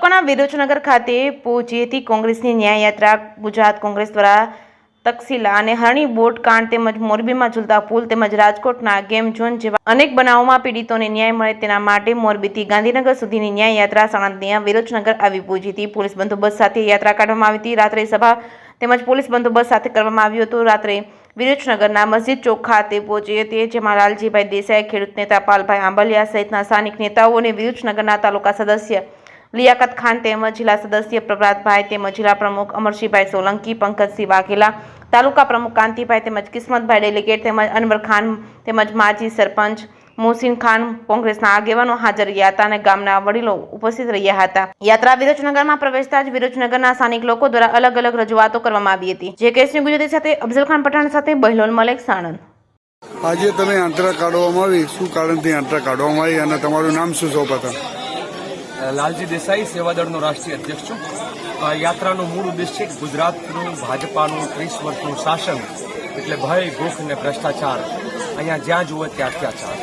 તાલુકાના વિરોચનગર ખાતે પહોંચી હતી કોંગ્રેસની ન્યાય યાત્રા। ગુજરાત કોંગ્રેસ દ્વારા તક્ષશિલા અને હરણી બોટ કાંડ તેમજ મોરબીમાં ઝૂલતા પુલ તેમજ રાજકોટના ગેમ ઝોન જેવા અનેક બનાવોમાં પીડિતોને ન્યાય મળે તેના માટે મોરબીથી ગાંધીનગર સુધીની ન્યાય યાત્રા સાણંદના વિરોચનગર આવી પહોંચી હતી। પોલીસ બંદોબસ્ત સાથે યાત્રા કાઢવામાં આવી હતી। રાત્રે સભા તેમજ પોલીસ બંદોબસ્ત સાથે કરવામાં આવ્યો હતો। રાત્રે વિરોચનગરના મસ્જિદ ચોક ખાતે પહોંચી હતી, જેમાં લાલજીભાઈ દેસાઈ, ખેડૂત નેતા પાલભાઈ આંબલિયા સહિતના સ્થાનિક નેતાઓ અને વિરોચનગરના તાલુકા સદસ્ય લિયાકત ખાન તેમજ જિલ્લા સદસ્ય પ્રભાતભાઈ તેમજ જિલ્લા પ્રમુખ અમરસિંહભાઈ સોલંકી, પંકજસિંહ વાઘેલા, તાલુકા પ્રમુખ કાંતિભાઈ તેમજ કિસ્મતભાઈ ડેલિગેટ તેમજ અનવર ખાન તેમજ માજી સરપંચ મોહસિન ખાન કોંગ્રેસના આગેવાનો હાજર રહ્યા હતા અને ગામના વડીલો ઉપસ્થિત રહ્યા હતા। યાત્રા વિરોચનગરમાં પ્રવેશતા જ વિરોચનગરના સ્થાનિક લોકો દ્વારા અલગ અલગ રજૂઆતો કરવામાં આવી હતી। જે કેસની ગુજરાતી સાથે અફઝલ ખાન પઠાણ સાથે બહેલોલ મલેક, સાણંદ। આજે તમે યાત્રા કાઢવામાં આવી, શું કારણથી યાત્રા કાઢવામાં આવી અને તમારું નામ શું? સૌપ્રથમ લાલજી દેસાઈ, સેવાદળનો રાષ્ટ્રીય અધ્યક્ષ છું। યાત્રાનો મૂળ ઉદ્દેશ છે ગુજરાતનું ભાજપાનું 30 વર્ષનું શાસન એટલે ભય, ભૂખ અને ભ્રષ્ટાચાર, અહીંયા જ્યાં જુઓ ત્યાં અત્યાચાર,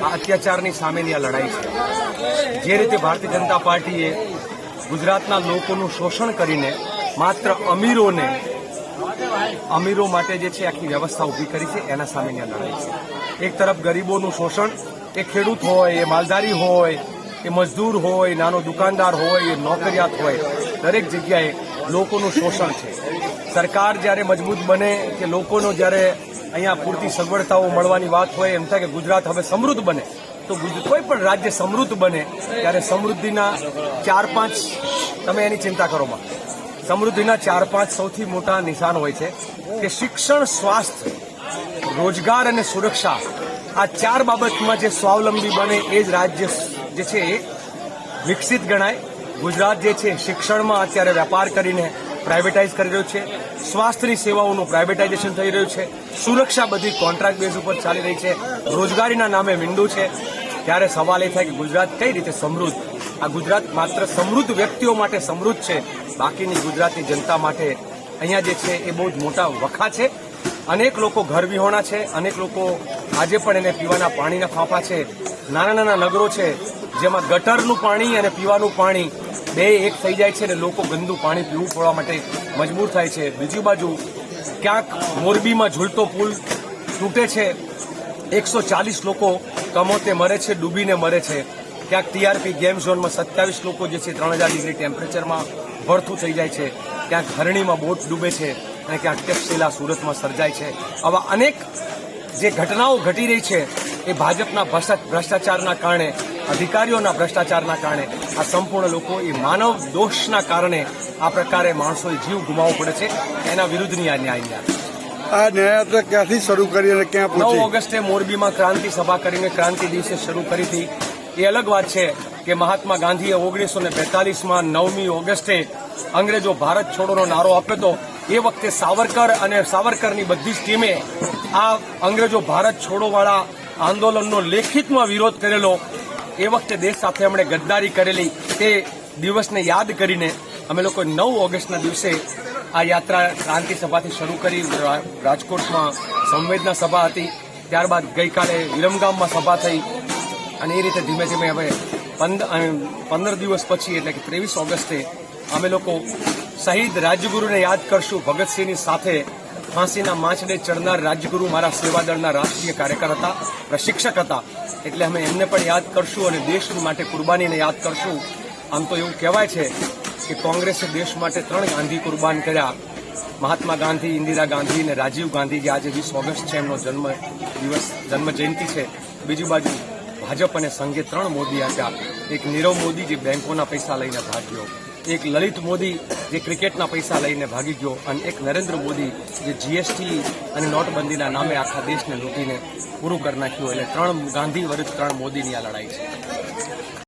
આ અત્યાચારની સામેની આ લડાઈ છે। જે રીતે ભારતીય જનતા પાર્ટીએ ગુજરાતના લોકોનું શોષણ કરીને માત્ર અમીરો માટે જે છે આખી વ્યવસ્થા ઊભી કરી છે, એના સામેની આ લડાઈ છે। એક તરફ ગરીબોનું શોષણ, એ ખેડૂત હોય, એ માલધારી હોય, એ મજદૂર હોય, નાનો દુકાનદાર હોય, એ નોકરિયાત હોય, દરેક જગ્યાએ લોકોનું શોષણ છે। સરકાર જ્યારે મજબૂત બને કે લોકોનો જ્યારે અહીંયા પૂરતી સગવડતાઓ મળવાની વાત હોય, એમ થાય કે ગુજરાત હવે સમૃદ્ધ બને, તો કોઈ પણ રાજ્ય સમૃદ્ધ બને ત્યારે સમૃદ્ધિના 4-5 તમે એની ચિંતા કરોમાં સમૃદ્ધિના 4-5 સૌથી મોટા નિશાન હોય છે કે શિક્ષણ, સ્વાસ્થ્ય, રોજગાર અને સુરક્ષા। આ 4 બાબતમાં જે સ્વાવલંબી બને એ જ રાજ્ય જે છે એ વિકસિત ગણાય। ગુજરાત જે છે શિક્ષણમાં અત્યારે વેપાર કરીને પ્રાઇવેટાઇઝ કરી રહ્યું છે, સ્વાસ્થ્યની સેવાઓનું પ્રાઇવેટાઇઝેશન થઈ રહ્યું છે, સુરક્ષા બધી કોન્ટ્રાક્ટ બેઝ ઉપર ચાલી રહી છે, રોજગારીના નામે મીંડું છે। ત્યારે સવાલ એ થાય કે ગુજરાત કઈ રીતે સમૃદ્ધ? આ ગુજરાત માત્ર સમૃદ્ધ વ્યક્તિઓ માટે સમૃદ્ધ છે, બાકીની ગુજરાતની જનતા માટે અહીંયા જે છે એ બહુ જ મોટા વખા છે। અનેક લોકો ઘર વિહોણા છે, અનેક લોકો આજે પણ એને પીવાના પાણીના ફાંફા છે। નાના નાના નગરો છે જેમાં ગટરનું પાણી અને પીવાનું પાણી બે એક થઈ જાય છે અને લોકો ગંદુ પાણી પીવું પડવા માટે મજબૂર થાય છે। બીજી બાજુ ક્યાંક મોરબીમાં ઝૂલતો પુલ તૂટે છે, 140 લોકો કમોતે મરે છે, ડૂબીને મરે છે। ક્યાંક ટીઆરપી ગેમ ઝોનમાં 27 લોકો જે છે 3000 ડિગ્રી ટેમ્પરેચરમાં ભડથું થઈ જાય છે। ક્યાંક હરણીમાં બોટ ડૂબે છે અને ક્યાંક તક્ષશિલા સુરતમાં સર્જાય છે। આવા અનેક જે ઘટનાઓ ઘટી રહી છે એ ભાજપના ભ્રષ્ટાચારના કારણે, અધિકારીઓના ભ્રષ્ટાચારના કારણે આ સંપૂર્ણ લોકો એ માનવ દોષના કારણે આ પ્રકારે માણસોએ જીવ ગુમાવવો પડે છે। એના વિરુદ્ધની આ ન્યાય આ ન્યાયયાત્રા ક્યાંથી શરૂ કરી અને ક્યાં પહોંચી? 9 ઓગસ્ટે મોરબીમાં ક્રાંતિ સભા કરીને ક્રાંતિ દિવસે શરૂ કરી હતી। એ અલગ વાત છે કે મહાત્મા ગાંધીએ 1942માં 9મી ઓગસ્ટે અંગ્રેજો ભારત છોડોનો નારો આપ્યો હતો। એ વખતે સાવરકર અને સાવરકરની બધી જ ટીમે આ અંગ્રેજો ભારત છોડોવાળા આંદોલનનો લેખિતમાં વિરોધ કરેલો। એ વખતે દેશ સાથે એમણે ગદ્દારી કરેલી તે દિવસને યાદ કરીને અમે લોકો 9 ઓગસ્ટના દિવસે આ યાત્રા ક્રાંતિ સભાથી શરૂ કરી। રાજકોટમાં સંવેદના સભા હતી, ત્યારબાદ ગઈકાલે વિરમગામમાં સભા થઈ અને એ રીતે ધીમે ધીમે હવે 15 દિવસ પછી એટલે કે 23 ઓગસ્ટે અમે લોકો શહીદ રાજ્યગુરુને યાદ કરશું। ભગતસિંહની સાથે ફાંસીના માંચડે ચડનાર રાજ્યગુરુ મારા સેવાદળના રાષ્ટ્રીય કાર્યકર હતા, પ્રશિક્ષક હતા, એટલે અમે એમને પણ યાદ કરશું અને દેશ માટે કુરબાનીને યાદ કરશું। આમ તો એવું કહેવાય છે કે કોંગ્રેસે દેશ માટે 3 ગાંધી કુરબાન કર્યા, મહાત્મા ગાંધી, ઇન્દિરા ગાંધી અને રાજીવ ગાંધી, જે આજે 20 ઓગસ્ટ છે એમનો જન્મ જયંતિ છે। બીજી બાજુ ભાજપ અને સંઘે 3 મોદી આપ્યા। એક નીરવ મોદી જે બેંકોના પૈસા લઈને ભાગ્યો, એક લલિત મોદી જે ક્રિકેટના પૈસા લઈને ભાગી ગયો, અને એક નરેન્દ્ર મોદી જે જીએસટી અને નોટબંધીના નામે આખા દેશને લૂંટીને પૂરું કરી નાખ્યું। એટલે 3 ગાંધી વિરુદ્ધ 3 મોદીની આ લડાઈ છે।